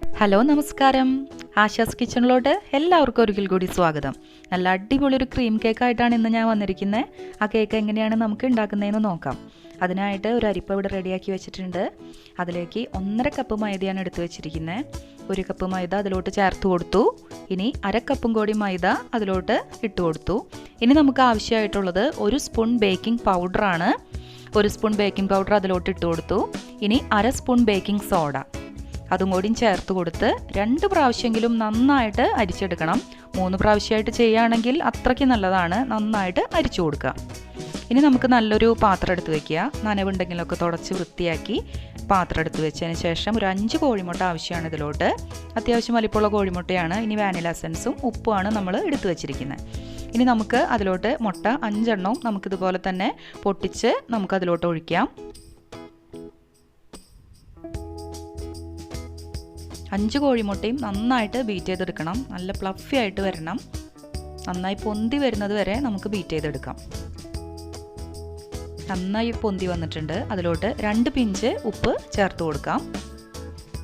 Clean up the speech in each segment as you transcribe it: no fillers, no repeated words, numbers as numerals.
Hello നമസ്കാരം. ആശാസ് കിച്ചണിലോട്ട് എല്ലാവർക്കും ഒരിക്കൽ കൂടി സ്വാഗതം. നല്ല അടിപൊളി ഒരു ക്രീം കേക്കായിട്ടാണ് ഇന്ന് ഞാൻ വന്നിരിക്കുന്നത്. ആ കേക്ക് എങ്ങനെയാണ് നമുക്ക് ഉണ്ടാക്കുന്നതെന്ന് നോക്കാം. അതിനായിട്ട് ഒരു അരിപ്പ ഇവിടെ റെഡിയാക്കി വെച്ചിട്ടുണ്ട്. അതിലേക്ക് 1.5 കപ്പ് മൈദയാണ് എടുത്തു വെച്ചിരിക്കുന്നത്. 1 കപ്പ് മൈദ അതിലോട്ട് ചേർത്ത് കൊടുത്തു. ഇനി 1/2 കപ്പും കൂടി മൈദ അതിലോട്ട് ഇട്ട് കൊടുത്തു. ഇനി നമുക്ക് ആവശ്യമായിട്ടുള്ളത് 1 സ്പൂൺ ബേക്കിംഗ് പൗഡറാണ്. 1 സ്പൂൺ ബേക്കിംഗ് പൗഡർ അതിലോട്ട് ഇട്ട് കൊടുത്തു. ഇനി 1/2 സ്പൂൺ ബേക്കിംഗ് സോഡ അതും കൂടിയും ചേർത്ത് കൊടുത്ത് 2 പ്രാവശ്യമെങ്കിലും നന്നായിട്ട് അരിച്ചെടുക്കണം. 3 പ്രാവശ്യമായിട്ട് ചെയ്യുകയാണെങ്കിൽ അത്രയ്ക്ക് നല്ലതാണ്. നന്നായിട്ട് അരിച്ചു കൊടുക്കുക. ഇനി നമുക്ക് നല്ലൊരു പാത്രം എടുത്ത് വയ്ക്കുക. നനവുണ്ടെങ്കിലൊക്കെ തുടച്ച് വൃത്തിയാക്കി പാത്രം എടുത്ത് വെച്ചതിന് ശേഷം ഒരു 5 കോഴിമുട്ട ആവശ്യമാണ് ഇതിലോട്ട്. അത്യാവശ്യം വലിപ്പമുള്ള കോഴിമുട്ടയാണ്. ഇനി വാനില എസൻസും ഉപ്പുമാണ് നമ്മൾ എടുത്ത് വെച്ചിരിക്കുന്നത്. ഇനി നമുക്ക് അതിലോട്ട് മുട്ട 5 എണ്ണവും നമുക്കിതുപോലെ തന്നെ പൊട്ടിച്ച് നമുക്കതിലോട്ട് ഒഴിക്കാം. 5 കോഴിമുട്ടയും നന്നായിട്ട് ബീറ്റ് ചെയ്തെടുക്കണം. നല്ല ഫ്ലഫി ആയിട്ട് വരണം. നന്നായി പൊന്തി വരുന്നത് വരെ നമുക്ക് ബീറ്റ് ചെയ്തെടുക്കാം. നന്നായി പൊന്തി വന്നിട്ടുണ്ട്. അതിലോട്ട് 2 പിഞ്ച് ഉപ്പ് ചേർത്ത് കൊടുക്കാം.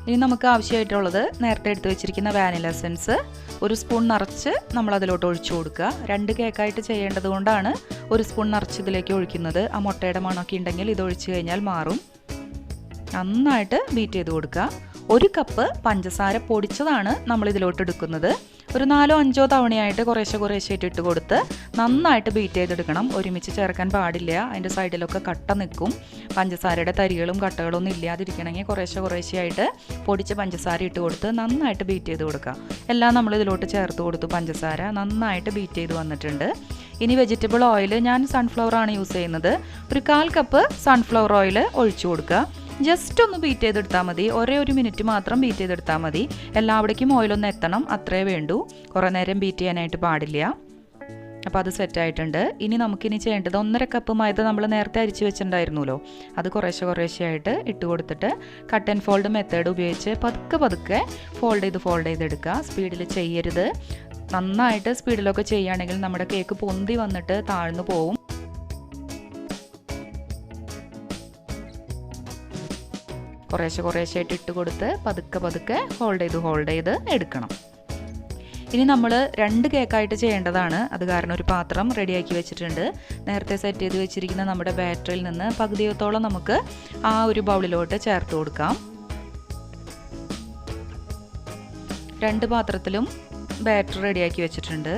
ഇനി നമുക്ക് ആവശ്യമായിട്ടുള്ളത് നേരത്തെ എടുത്ത് വെച്ചിരിക്കുന്ന വാനില എസൻസ് 1 സ്പൂൺ നിറച്ച് നമ്മൾ അതിലോട്ട് ഒഴിച്ചു കൊടുക്കുക. 2 കേക്കായിട്ട് ചെയ്യേണ്ടത് കൊണ്ടാണ് 1 സ്പൂൺ നിറച്ച് ഇതിലേക്ക് ഒഴിക്കുന്നത്. ആ മുട്ടയുടെ മണമൊക്കെ ഉണ്ടെങ്കിൽ ഇത് ഒഴിച്ചു കഴിഞ്ഞാൽ മാറും. നന്നായിട്ട് ബീറ്റ് ചെയ്ത് കൊടുക്കുക. 1 കപ്പ് പഞ്ചസാര പൊടിച്ചതാണ് നമ്മൾ ഇതിലോട്ട് എടുക്കുന്നത്. ഒരു 4-5 തവണയായിട്ട് കുറേശ്ശെ ഇട്ട് കൊടുത്ത് നന്നായിട്ട് ബീറ്റ് ചെയ്തെടുക്കണം. ഒരുമിച്ച് ചേർക്കാൻ പാടില്ല. അതിൻ്റെ സൈഡിലൊക്കെ കട്ട നിൽക്കും. പഞ്ചസാരയുടെ തരികളും കട്ടകളൊന്നും ഇല്ലാതിരിക്കണമെങ്കിൽ കുറേശ്ശെയായിട്ട് പൊടിച്ച പഞ്ചസാര ഇട്ട് കൊടുത്ത് നന്നായിട്ട് ബീറ്റ് ചെയ്ത് കൊടുക്കുക. എല്ലാം നമ്മൾ ഇതിലോട്ട് ചേർത്ത് കൊടുത്തു. പഞ്ചസാര നന്നായിട്ട് ബീറ്റ് ചെയ്ത് വന്നിട്ടുണ്ട്. ഇനി വെജിറ്റബിൾ ഓയിൽ ഞാൻ സൺഫ്ലവർ ആണ് യൂസ് ചെയ്യുന്നത്. ഒരു 1/4 കപ്പ് സൺഫ്ലവർ ഓയിൽ ഒഴിച്ചു കൊടുക്കുക. ജസ്റ്റ് ഒന്ന് ബീറ്റ് ചെയ്തെടുത്താൽ മതി. ഒരേ 1 മിനിറ്റ് മാത്രം ബീറ്റ് ചെയ്തെടുത്താൽ മതി. എല്ലാവിടേക്കും ഓയിലൊന്ന് എത്തണം, അത്രേ വേണ്ടൂ. കുറേ നേരം ബീറ്റ് ചെയ്യാനായിട്ട് പാടില്ല. അപ്പോൾ അത് സെറ്റായിട്ടുണ്ട്. ഇനി നമുക്കിനി ചെയ്യേണ്ടത് 1.5 കപ്പ് മൈദ നമ്മൾ നേരത്തെ അരിച്ച് വെച്ചിട്ടുണ്ടായിരുന്നല്ലോ, അത് കുറേശ്ശെയായിട്ട് ഇട്ട് കൊടുത്തിട്ട് കട്ട് ആൻഡ് ഫോൾഡ് മെത്തേഡ് ഉപയോഗിച്ച് പതുക്കെ ഫോൾഡ് ചെയ്തെടുക്കുക. സ്പീഡിൽ ചെയ്യരുത്. നന്നായിട്ട് സ്പീഡിലൊക്കെ ചെയ്യുകയാണെങ്കിൽ നമ്മുടെ കേക്ക് പൊന്തി വന്നിട്ട് താഴ്ന്നു പോവും. കുറേശ്ശെയായിട്ട് ഇട്ട് കൊടുത്ത് പതുക്കെ ഹോൾഡ് ചെയ്ത് എടുക്കണം. ഇനി നമ്മൾ 2 കേക്കായിട്ട് ചെയ്യേണ്ടതാണ്. അത് കാരണം ഒരു പാത്രം റെഡിയാക്കി വെച്ചിട്ടുണ്ട്. നേരത്തെ സെറ്റ് ചെയ്ത് വെച്ചിരിക്കുന്ന നമ്മുടെ ബാറ്ററിൽ നിന്ന് പകുതിയോളം നമുക്ക് ആ ഒരു ബൗളിലോട്ട് ചേർത്ത് കൊടുക്കാം. 2 പാത്രത്തിലും ബാറ്റർ റെഡിയാക്കി വെച്ചിട്ടുണ്ട്.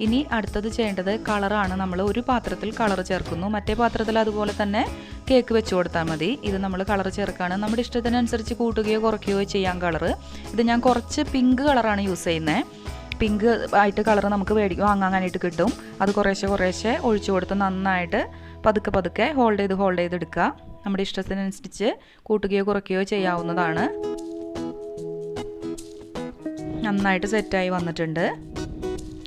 ഇനി അടുത്തത് ചെയ്യേണ്ടത് കളറാണ്. നമ്മൾ ഒരു പാത്രത്തിൽ കളർ ചേർക്കുന്നു, മറ്റേ പാത്രത്തിൽ അതുപോലെ തന്നെ കേക്ക് വെച്ച് കൊടുത്താൽ മതി. ഇത് നമ്മൾ കളർ ചേർക്കുകയാണ്. നമ്മുടെ ഇഷ്ടത്തിനനുസരിച്ച് കൂട്ടുകയോ കുറയ്ക്കുകയോ ചെയ്യാം കളർ. ഇത് ഞാൻ കുറച്ച് പിങ്ക് കളറാണ് യൂസ് ചെയ്യുന്നത്. പിങ്ക് ആയിട്ട് കളർ നമുക്ക് വാങ്ങാനായിട്ട് കിട്ടും. അത് കുറേശ്ശെ ഒഴിച്ചു കൊടുത്ത് നന്നായിട്ട് പതുക്കെ ഹോൾഡ് ചെയ്തെടുക്കുക. നമ്മുടെ ഇഷ്ടത്തിനനുസരിച്ച് കൂട്ടുകയോ കുറയ്ക്കുകയോ ചെയ്യാവുന്നതാണ്. നന്നായിട്ട് സെറ്റായി വന്നിട്ടുണ്ട്.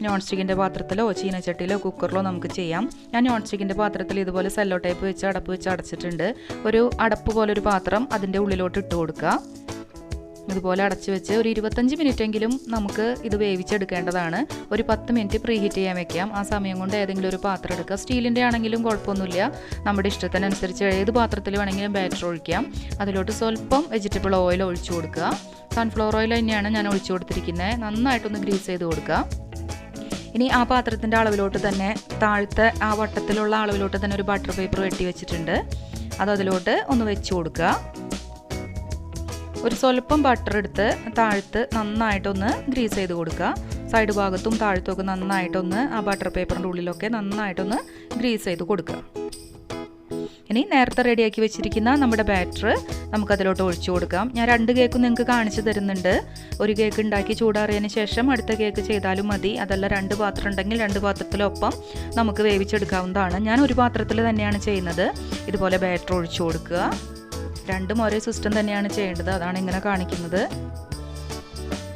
നോൺ സ്റ്റിക്കിൻ്റെ പാത്രത്തിലോ ചീനച്ചട്ടിയിലോ കുക്കറിലോ നമുക്ക് ചെയ്യാം. ഞാൻ നോൺ സ്റ്റിക്കിൻ്റെ പാത്രത്തിൽ ഇതുപോലെ സെല്ലോ ടേപ്പ് വെച്ച് അടപ്പ് വെച്ച് അടച്ചിട്ടുണ്ട്. ഒരു അടപ്പ് പോലൊരു പാത്രം അതിൻ്റെ ഉള്ളിലോട്ട് ഇട്ട് കൊടുക്കുക. ഇതുപോലെ അടച്ചു വെച്ച് ഒരു 25 മിനിറ്റെങ്കിലും നമുക്ക് ഇത് വേവിച്ചെടുക്കേണ്ടതാണ്. ഒരു 10 മിനിറ്റ് പ്രീ ഹീറ്റ് ചെയ്യാൻ വെക്കാം. ആ സമയം കൊണ്ട് ഏതെങ്കിലും ഒരു പാത്രം എടുക്കുക. സ്റ്റീലിൻ്റെ ആണെങ്കിലും കുഴപ്പമൊന്നുമില്ല. നമ്മുടെ ഇഷ്ടത്തിനനുസരിച്ച് ഏത് പാത്രത്തിൽ വേണമെങ്കിലും ബാറ്റർ ഒഴിക്കാം. അതിലോട്ട് സ്വല്പം വെജിറ്റബിൾ ഓയിൽ ഒഴിച്ചു കൊടുക്കുക. സൺഫ്ലവർ ഓയിൽ തന്നെയാണ് ഞാൻ ഒഴിച്ചു കൊടുത്തിരിക്കുന്നത്. നന്നായിട്ടൊന്ന് ഗ്രീസ് ചെയ്ത് കൊടുക്കുക. ഇനി ആ പാത്രത്തിൻ്റെ അളവിലോട്ട് തന്നെ താഴത്തെ ആ വട്ടത്തിലുള്ള അളവിലോട്ട് തന്നെ ഒരു ബട്ടർ പേപ്പർ വെട്ടി വെച്ചിട്ടുണ്ട്. അത് അതിലോട്ട് ഒന്ന് വെച്ച് കൊടുക്കുക. ഒരു സ്വല്പം ബട്ടർ എടുത്ത് താഴത്ത് നന്നായിട്ടൊന്ന് ഗ്രീസ് ചെയ്ത് കൊടുക്കുക. സൈഡ് ഭാഗത്തും താഴത്തുമൊക്കെ നന്നായിട്ടൊന്ന് ആ ബട്ടർ പേപ്പറിൻ്റെ ഉള്ളിലൊക്കെ നന്നായിട്ടൊന്ന് ഗ്രീസ് ചെയ്ത് കൊടുക്കുക. ഇനി നേരത്തെ റെഡിയാക്കി വെച്ചിരിക്കുന്ന നമ്മുടെ ബാറ്റർ നമുക്കതിലോട്ട് ഒഴിച്ചു കൊടുക്കാം. ഞാൻ 2 കേക്കും നിങ്ങൾക്ക് കാണിച്ചു തരുന്നുണ്ട്. ഒരു കേക്ക് ഉണ്ടാക്കി ചൂടാറിയതിന് ശേഷം അടുത്ത കേക്ക് ചെയ്താലും മതി. അതല്ല 2 പാത്രം ഉണ്ടെങ്കിൽ 2 പാത്രത്തിലൊപ്പം നമുക്ക് വേവിച്ചെടുക്കാവുന്നതാണ്. ഞാൻ ഒരു പാത്രത്തിൽ തന്നെയാണ് ചെയ്യുന്നത്. ഇതുപോലെ ബാറ്റർ ഒഴിച്ചു കൊടുക്കുക. 2ഉം ഒരേ സിസ്റ്റം തന്നെയാണ് ചെയ്യേണ്ടത്. അതാണ് ഇങ്ങനെ കാണിക്കുന്നത്.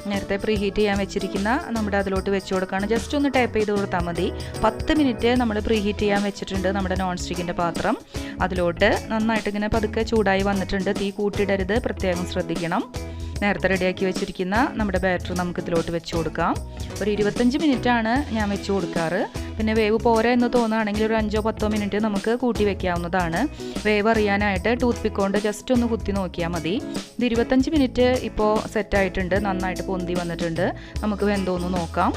നേരത്തെ പ്രീ ഹീറ്റ് ചെയ്യാൻ വെച്ചിരിക്കുന്ന നമ്മുടെ അതിലോട്ട് വെച്ച് കൊടുക്കുകയാണ്. ജസ്റ്റ് ഒന്ന് ടാപ്പ് ചെയ്ത് കൊടുത്താൽ മതി. 10 മിനിറ്റ് നമ്മൾ പ്രീ ഹീറ്റ് ചെയ്യാൻ വെച്ചിട്ടുണ്ട് നമ്മുടെ നോൺ സ്റ്റിക്കിൻ്റെ പാത്രം. അതിലോട്ട് നന്നായിട്ട് ഇങ്ങനെ പതുക്കെ ചൂടായി വന്നിട്ടുണ്ട്. തീ കൂട്ടിയിടരുത്, പ്രത്യേകം ശ്രദ്ധിക്കണം. നേരത്തെ റെഡിയാക്കി വെച്ചിരിക്കുന്ന നമ്മുടെ ബാറ്റർ നമുക്ക് ഇതിലോട്ട് വെച്ച് കൊടുക്കാം. ഒരു 25 മിനിറ്റാണ് ഞാൻ വെച്ച് കൊടുക്കാറ്. പിന്നെ വേവ് പോരാ എന്ന് തോന്നുകയാണെങ്കിൽ ഒരു 5-10 മിനിറ്റ് നമുക്ക് കൂട്ടി വെക്കാവുന്നതാണ്. വേവ് അറിയാനായിട്ട് ടൂത്ത് പിക്ക് കൊണ്ട് ജസ്റ്റ് ഒന്ന് കുത്തി നോക്കിയാൽ മതി. ഇത് 25 മിനിറ്റ് ഇപ്പോൾ സെറ്റായിട്ടുണ്ട്. നന്നായിട്ട് പൊന്തി വന്നിട്ടുണ്ട്. നമുക്ക് വെന്തോന്ന് നോക്കാം.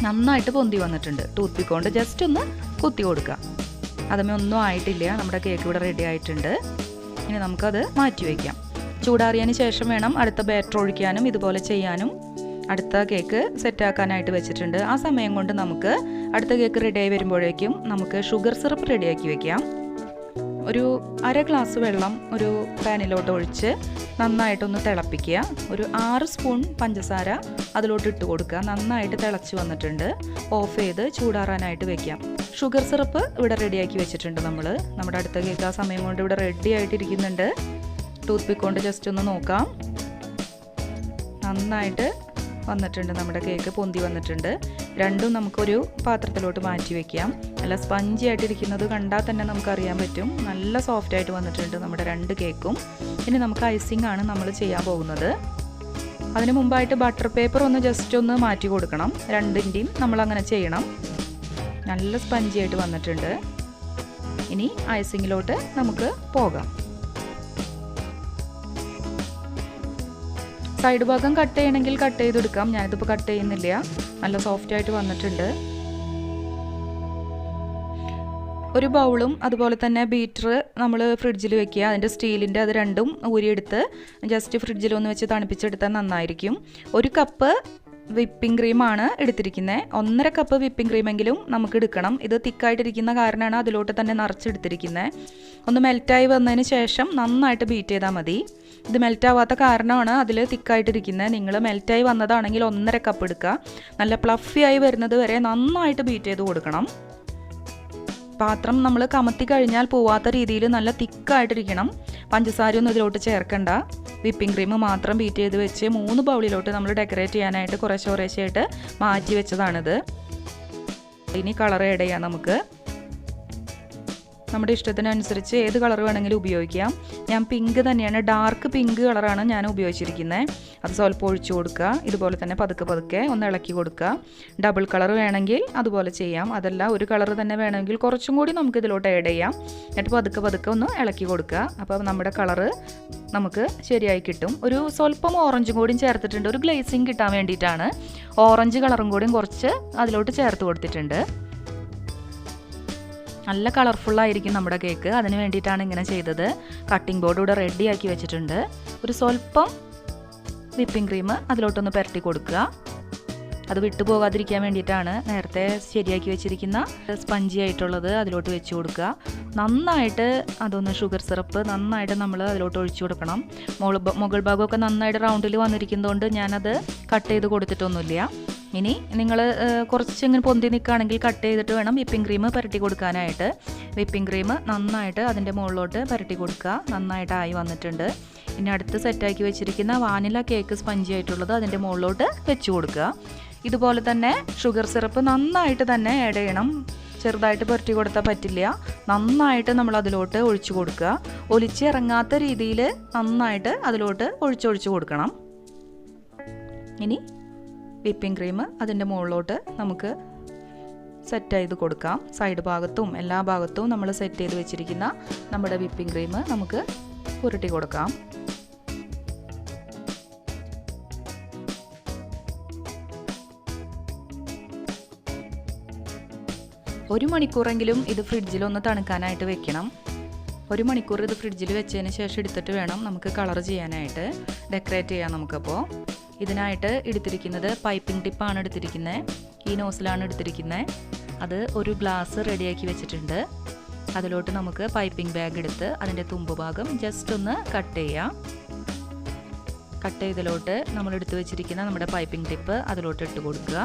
നന്നായിട്ട് പൊന്തി വന്നിട്ടുണ്ട്. ടൂത്ത് പിക്ക് കൊണ്ട് ജസ്റ്റ് ഒന്ന് കുത്തി കൊടുക്കാം. അതുമേ ഒന്നും ആയിട്ടില്ല. നമ്മുടെ കേക്ക് ഇവിടെ റെഡി ആയിട്ടുണ്ട്. ഇനി നമുക്കത് മാറ്റി വയ്ക്കാം. ചൂടാറിയതിന് ശേഷം വേണം അടുത്ത ബാറ്റർ ഒഴിക്കാനും ഇതുപോലെ ചെയ്യാനും. അടുത്ത കേക്ക് സെറ്റാക്കാനായിട്ട് വെച്ചിട്ടുണ്ട്. ആ സമയം കൊണ്ട് നമുക്ക് അടുത്ത കേക്ക് റെഡിയായി വരുമ്പോഴേക്കും നമുക്ക് ഷുഗർ സിറപ്പ് റെഡിയാക്കി വെക്കാം. ഒരു 1/2 ഗ്ലാസ് വെള്ളം ഒരു പാനിലോട്ട് ഒഴിച്ച് നന്നായിട്ടൊന്ന് തിളപ്പിക്കുക. ഒരു 6 സ്പൂൺ പഞ്ചസാര അതിലോട്ട് ഇട്ട് കൊടുക്കുക. നന്നായിട്ട് തിളച്ച് വന്നിട്ടുണ്ട്. ഓഫ് ചെയ്ത് ചൂടാറാനായിട്ട് വെക്കാം. ഷുഗർ സിറപ്പ് ഇവിടെ റെഡിയാക്കി വെച്ചിട്ടുണ്ട്. നമ്മുടെ അടുത്ത കേക്ക് ആ സമയം കൊണ്ട് ഇവിടെ റെഡി ആയിട്ടിരിക്കുന്നുണ്ട്. ടൂത്ത് പിക്ക് കൊണ്ട് ജസ്റ്റ് ഒന്ന് നോക്കാം. നന്നായിട്ട് വന്നിട്ടുണ്ട്. നമ്മുടെ കേക്ക് പൊന്തി വന്നിട്ടുണ്ട്. രണ്ടും നമുക്കൊരു പാത്രത്തിലോട്ട് മാറ്റി വയ്ക്കാം. നല്ല സ്പഞ്ചി ആയിട്ടിരിക്കുന്നത് കണ്ടാൽ തന്നെ നമുക്കറിയാൻ പറ്റും. നല്ല സോഫ്റ്റ് ആയിട്ട് വന്നിട്ടുണ്ട് നമ്മുടെ 2 കേക്കും. ഇനി നമുക്ക് ഐസിംഗ് ആണ് നമ്മൾ ചെയ്യാൻ പോകുന്നത്. അതിന് മുമ്പായിട്ട് ബട്ടർ പേപ്പർ ഒന്ന് ജസ്റ്റ് ഒന്ന് മാറ്റി കൊടുക്കണം. രണ്ടിൻ്റെയും നമ്മളങ്ങനെ ചെയ്യണം. നല്ല സ്പഞ്ചി ആയിട്ട് വന്നിട്ടുണ്ട്. ഇനി ഐസിങ്ങിലോട്ട് നമുക്ക് പോകാം. സൈഡ് ഭാഗം കട്ട് ചെയ്യണമെങ്കിൽ കട്ട് ചെയ്തെടുക്കാം. ഞാനിതിപ്പോൾ കട്ട് ചെയ്യുന്നില്ല. നല്ല സോഫ്റ്റ് ആയിട്ട് വന്നിട്ടുണ്ട്. ഒരു ബൗളും അതുപോലെ തന്നെ ബീറ്റർ നമ്മൾ ഫ്രിഡ്ജിൽ വെക്കുക. അതിൻ്റെ സ്റ്റീലിൻ്റെ അത് രണ്ടും ഊരിയെടുത്ത് ജസ്റ്റ് ഫ്രിഡ്ജിലൊന്ന് വെച്ച് തണുപ്പിച്ചെടുത്താൽ നന്നായിരിക്കും. 1 കപ്പ് വിപ്പിംഗ് ക്രീമാണ് എടുത്തിരിക്കുന്നത്. 1.5 കപ്പ് വിപ്പിംഗ് ക്രീമെങ്കിലും നമുക്ക് എടുക്കണം. ഇത് തിക്കായിട്ടിരിക്കുന്ന കാരണമാണ് അതിലോട്ട് തന്നെ നിറച്ചെടുത്തിരിക്കുന്നത്. ഒന്ന് മെൽറ്റായി വന്നതിന് ശേഷം നന്നായിട്ട് ബീറ്റ് ചെയ്താൽ മതി. ഇത് മെൽറ്റാവാത്ത കാരണമാണ് അതിൽ തിക്കായിട്ടിരിക്കുന്നത്. നിങ്ങൾ മെൽറ്റായി വന്നതാണെങ്കിൽ 1.5 കപ്പ് എടുക്കുക. നല്ല പ്ലഫി ആയി വരുന്നത് വരെ നന്നായിട്ട് ബീറ്റ് ചെയ്ത് കൊടുക്കണം. പാത്രം നമ്മൾ കമത്തി കഴിഞ്ഞാൽ പോവാത്ത രീതിയിൽ നല്ല തിക്കായിട്ടിരിക്കണം. പഞ്ചസാരയൊന്നും ഇതിലോട്ട് ചേർക്കണ്ട. വിപ്പിംഗ് ക്രീം മാത്രം ബീറ്റ് ചെയ്ത് വെച്ച് 3 ബൗളിലോട്ട് നമ്മൾ ഡെക്കറേറ്റ് ചെയ്യാനായിട്ട് കുറേശ്ശായിട്ട് മാറ്റി വെച്ചതാണിത്. ഇനി കളർ ആഡ് ചെയ്യാം. നമുക്ക് നമ്മുടെ ഇഷ്ടത്തിനനുസരിച്ച് ഏത് കളർ വേണമെങ്കിലും ഉപയോഗിക്കാം. ഞാൻ പിങ്ക് തന്നെയാണ്, ഡാർക്ക് പിങ്ക് കളറാണ് ഞാൻ ഉപയോഗിച്ചിരിക്കുന്നത്. അത് സ്വല്പം ഒഴിച്ചു കൊടുക്കുക. ഇതുപോലെ തന്നെ പതുക്കെ ഒന്ന് ഇളക്കി കൊടുക്കുക. ഡബിൾ കളർ വേണമെങ്കിൽ അതുപോലെ ചെയ്യാം. അതല്ല ഒരു കളർ തന്നെ വേണമെങ്കിൽ കുറച്ചും കൂടി നമുക്ക് ഇതിലോട്ട് ആഡ് ചെയ്യാം. എന്നിട്ട് പതുക്കെ ഒന്ന് ഇളക്കി കൊടുക്കുക. അപ്പോൾ നമ്മുടെ കളറ് നമുക്ക് ശരിയായി കിട്ടും. ഒരു സ്വല്പം ഓറഞ്ചും കൂടിയും ചേർത്തിട്ടുണ്ട്. ഒരു ഗ്ലേസിങ് കിട്ടാൻ വേണ്ടിയിട്ടാണ് ഓറഞ്ച് കളറും കൂടിയും കുറച്ച് അതിലോട്ട് ചേർത്ത് കൊടുത്തിട്ടുണ്ട്. നല്ല കളർഫുള്ളായിരിക്കും നമ്മുടെ കേക്ക്. അതിന് വേണ്ടിയിട്ടാണ് ഇങ്ങനെ ചെയ്തത്. കട്ടിംഗ് ബോർഡ് ഇവിടെ റെഡിയാക്കി വെച്ചിട്ടുണ്ട്. ഒരു സ്വല്പം വിപ്പിംഗ് ക്രീം അതിലോട്ടൊന്ന് പുരട്ടി കൊടുക്കുക. അത് വിട്ടു പോകാതിരിക്കാൻ വേണ്ടിയിട്ടാണ് നേരത്തെ ശരിയാക്കി വെച്ചിരിക്കുന്ന സ്പഞ്ചി ആയിട്ടുള്ളത് അതിലോട്ട് വെച്ച് കൊടുക്കുക. നന്നായിട്ട് അതൊന്ന് ഷുഗർ സിറപ്പ് നന്നായിട്ട് നമ്മൾ അതിലോട്ട് ഒഴിച്ചു കൊടുക്കണം. മുകൾ ഭാഗമൊക്കെ നന്നായിട്ട് റൗണ്ടിൽ വന്നിരിക്കുന്നതുകൊണ്ട് ഞാനത് കട്ട് ചെയ്ത് കൊടുത്തിട്ടൊന്നുമില്ല. ഇനി നിങ്ങൾ കുറച്ചിങ്ങനെ പൊന്തി നിൽക്കുകയാണെങ്കിൽ കട്ട് ചെയ്തിട്ട് വേണം വിപ്പിംഗ് ക്രീം പുരട്ടി കൊടുക്കാനായിട്ട്. വിപ്പിംഗ് ക്രീം നന്നായിട്ട് അതിൻ്റെ മുകളിലോട്ട് പുരട്ടി കൊടുക്കുക. നന്നായിട്ടായി വന്നിട്ടുണ്ട്. ഇനി അടുത്ത് സെറ്റാക്കി വെച്ചിരിക്കുന്ന വാനില കേക്ക് സ്പഞ്ചി ആയിട്ടുള്ളത് അതിൻ്റെ മുകളിലോട്ട് വെച്ച് കൊടുക്കുക. ഇതുപോലെ തന്നെ ഷുഗർ സിറപ്പ് നന്നായിട്ട് തന്നെ ആഡ് ചെയ്യണം. ചെറുതായിട്ട് പുരട്ടി കൊടുത്താൽ പറ്റില്ല. നന്നായിട്ട് നമ്മൾ അതിലോട്ട് ഒഴിച്ചു കൊടുക്കുക. ഒലിച്ചിറങ്ങാത്ത രീതിയിൽ നന്നായിട്ട് അതിലോട്ട് ഒഴിച്ചൊഴിച്ച് കൊടുക്കണം. ഇനി വിപ്പിംഗ് ക്രീം അതിൻ്റെ മുകളിലോട്ട് നമുക്ക് സെറ്റ് ചെയ്ത് കൊടുക്കാം. സൈഡ് ഭാഗത്തും എല്ലാ ഭാഗത്തും നമ്മൾ സെറ്റ് ചെയ്ത് വെച്ചിരിക്കുന്ന നമ്മുടെ വിപ്പിംഗ് ക്രീം നമുക്ക് പുരട്ടി കൊടുക്കാം. ഒരു മണിക്കൂറെങ്കിലും ഇത് ഫ്രിഡ്ജിലൊന്ന് തണുക്കാനായിട്ട് വെക്കണം. 1 മണിക്കൂർ ഇത് ഫ്രിഡ്ജിൽ വെച്ചതിന് ശേഷം എടുത്തിട്ട് വേണം നമുക്ക് കളർ ചെയ്യാനായിട്ട്. ഡെക്കറേറ്റ് ചെയ്യാം നമുക്കപ്പോൾ. ഇതിനായിട്ട് എടുത്തിരിക്കുന്നത് പൈപ്പിംഗ് ടിപ്പാണ് എടുത്തിരിക്കുന്നത്. ഈ നോസിലാണ് എടുത്തിരിക്കുന്നത്. അത് ഒരു ഗ്ലാസ് റെഡിയാക്കി വെച്ചിട്ടുണ്ട്. അതിലോട്ട് നമുക്ക് പൈപ്പിംഗ് ബാഗ് എടുത്ത് അതിൻ്റെ തുമ്പ് ഭാഗം ജസ്റ്റ് ഒന്ന് കട്ട് ചെയ്യാം. കട്ട് ചെയ്തതിലോട്ട് നമ്മൾ എടുത്ത് വെച്ചിരിക്കുന്ന നമ്മുടെ പൈപ്പിംഗ് ടിപ്പ് അതിലോട്ട് ഇട്ട് കൊടുക്കുക.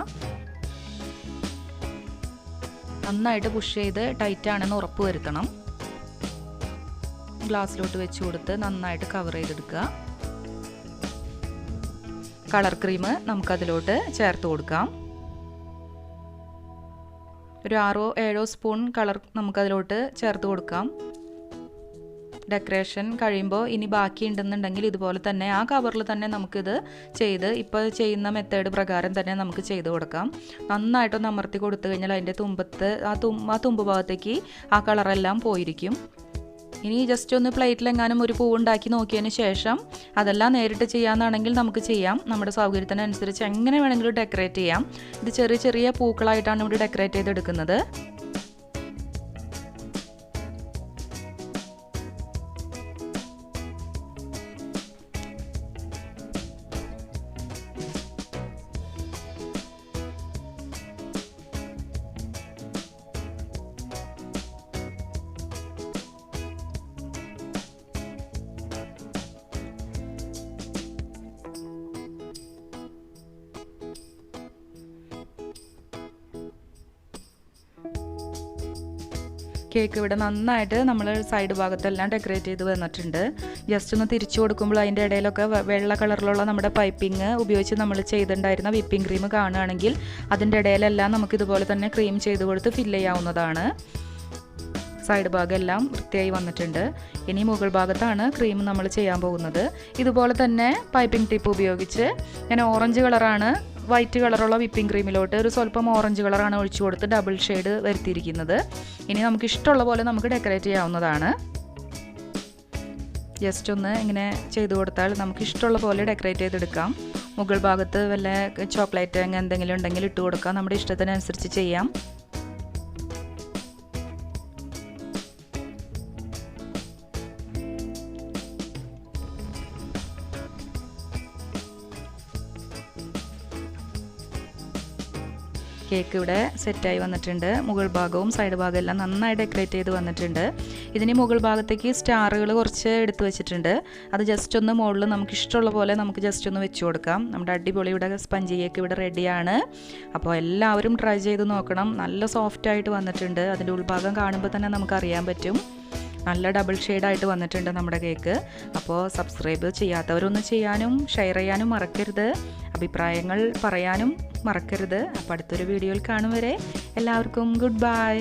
നന്നായിട്ട് പുഷ് ചെയ്ത് ടൈറ്റാണെന്ന് ഉറപ്പ് വരുത്തണം. ഗ്ലാസ്സിലോട്ട് വെച്ച് കൊടുത്ത് നന്നായിട്ട് കവർ ചെയ്തെടുക്കുക. കളർ ക്രീം നമുക്കതിലോട്ട് ചേർത്ത് കൊടുക്കാം. ഒരു 6-7 സ്പൂൺ കളർ നമുക്കതിലോട്ട് ചേർത്ത് കൊടുക്കാം. ഡെക്കറേഷൻ കഴിയുമ്പോൾ ഇനി ബാക്കി ഉണ്ടെന്നുണ്ടെങ്കിൽ ഇതുപോലെ തന്നെ ആ കവറിൽ തന്നെ നമുക്കിത് ചെയ്ത് ഇപ്പോൾ ചെയ്യുന്ന മെത്തേഡ് പ്രകാരം തന്നെ നമുക്ക് ചെയ്ത് കൊടുക്കാം. നന്നായിട്ടൊന്ന് അമർത്തി കൊടുത്തു കഴിഞ്ഞാൽ അതിൻ്റെ തുമ്പത്ത് ആ തുമ്പ് ഭാഗത്തേക്ക് ആ കളറെല്ലാം പോയിരിക്കും. ഇനി ജസ്റ്റ് ഒന്ന് പ്ലേറ്റിലെങ്ങാനും ഒരു പൂവുണ്ടാക്കി നോക്കിയതിന് ശേഷം അതെല്ലാം നേരിട്ട് ചെയ്യാമെന്നാണെങ്കിൽ നമുക്ക് ചെയ്യാം. നമ്മുടെ സൗകര്യത്തിനനുസരിച്ച് എങ്ങനെ വേണമെങ്കിലും ഡെക്കറേറ്റ് ചെയ്യാം. ഇത് ചെറിയ ചെറിയ പൂക്കളായിട്ടാണ് ഇവിടെ ഡെക്കറേറ്റ് ചെയ്തെടുക്കുന്നത്. കേക്ക് ഇവിടെ നന്നായിട്ട് നമ്മൾ സൈഡ് ഭാഗത്തെല്ലാം ഡെക്കറേറ്റ് ചെയ്ത് വന്നിട്ടുണ്ട്. ജസ്റ്റ് ഒന്ന് തിരിച്ചു കൊടുക്കുമ്പോൾ അതിൻ്റെ ഇടയിലൊക്കെ വെള്ള കളറിലുള്ള നമ്മുടെ പൈപ്പിംഗ് ഉപയോഗിച്ച് നമ്മൾ ചെയ്തിട്ടുണ്ടായിരുന്ന വിപ്പിംഗ് ക്രീം കാണുകയാണെങ്കിൽ അതിൻ്റെ ഇടയിലെല്ലാം നമുക്കിതുപോലെ തന്നെ ക്രീം ചെയ്ത് കൊടുത്ത് ഫില്ല് ചെയ്യാവുന്നതാണ്. സൈഡ് ഭാഗമെല്ലാം വൃത്തിയായി വന്നിട്ടുണ്ട്. ഇനി മുകൾ ഭാഗത്താണ് ക്രീം നമ്മൾ ചെയ്യാൻ പോകുന്നത്. ഇതുപോലെ തന്നെ പൈപ്പിംഗ് ടിപ്പ് ഉപയോഗിച്ച് ഞാൻ ഓറഞ്ച് കളറാണ് വൈറ്റ് കളറുള്ള വിപ്പിംഗ് ക്രീമിലോട്ട് ഒരു സ്വല്പം ഓറഞ്ച് കളറാണ് ഒഴിച്ചു കൊടുത്ത് ഡബിൾ ഷെയ്ഡ് വരുത്തിയിരിക്കുന്നത്. ഇനി നമുക്ക് ഇഷ്ടമുള്ള പോലെ നമുക്ക് ഡെക്കറേറ്റ് ചെയ്യാവുന്നതാണ്. ജസ്റ്റ് ഒന്ന് ഇങ്ങനെ ചെയ്ത് കൊടുത്താൽ നമുക്ക് ഇഷ്ടമുള്ള പോലെ ഡെക്കറേറ്റ് ചെയ്തെടുക്കാം. മുകൾ ഭാഗത്ത് വല്ല ചോക്ലേറ്റ് അങ്ങനെ എന്തെങ്കിലും ഉണ്ടെങ്കിൽ ഇട്ട് കൊടുക്കാം. നമ്മുടെ ഇഷ്ടത്തിനനുസരിച്ച് ചെയ്യാം. കേക്ക് ഇവിടെ സെറ്റായി വന്നിട്ടുണ്ട്. മുകൾ ഭാഗവും സൈഡ് ഭാഗവും എല്ലാം നന്നായി ഡെക്കറേറ്റ് ചെയ്ത് വന്നിട്ടുണ്ട്. ഇതിന് മുകൾ ഭാഗത്തേക്ക് സ്റ്റാറുകൾ കുറച്ച് എടുത്തു വെച്ചിട്ടുണ്ട്. അത് ജസ്റ്റ് ഒന്ന് മുകളിൽ നമുക്ക് ഇഷ്ടമുള്ള പോലെ നമുക്ക് ജസ്റ്റ് ഒന്ന് വെച്ച് കൊടുക്കാം. നമ്മുടെ അടിപൊളി ഇവിടെ സ്പഞ്ച് കേക്ക് ഇവിടെ റെഡിയാണ്. അപ്പോൾ എല്ലാവരും ട്രൈ ചെയ്ത് നോക്കണം. നല്ല സോഫ്റ്റായിട്ട് വന്നിട്ടുണ്ട്. അതിൻ്റെ ഉൾഭാഗം കാണുമ്പോൾ തന്നെ നമുക്കറിയാൻ പറ്റും. നല്ല ഡബിൾ ഷെയ്ഡായിട്ട് വന്നിട്ടുണ്ട് നമ്മുടെ കേക്ക്. അപ്പോൾ സബ്സ്ക്രൈബ് ചെയ്യാത്തവരൊന്ന് ചെയ്യാനും ഷെയർ ചെയ്യാനും മറക്കരുത്. അഭിപ്രായങ്ങൾ പറയാനും മറക്കരുത്. അപ്പോൾ അടുത്തൊരു വീഡിയോയിൽ കാണും വരെ എല്ലാവർക്കും ഗുഡ് ബൈ.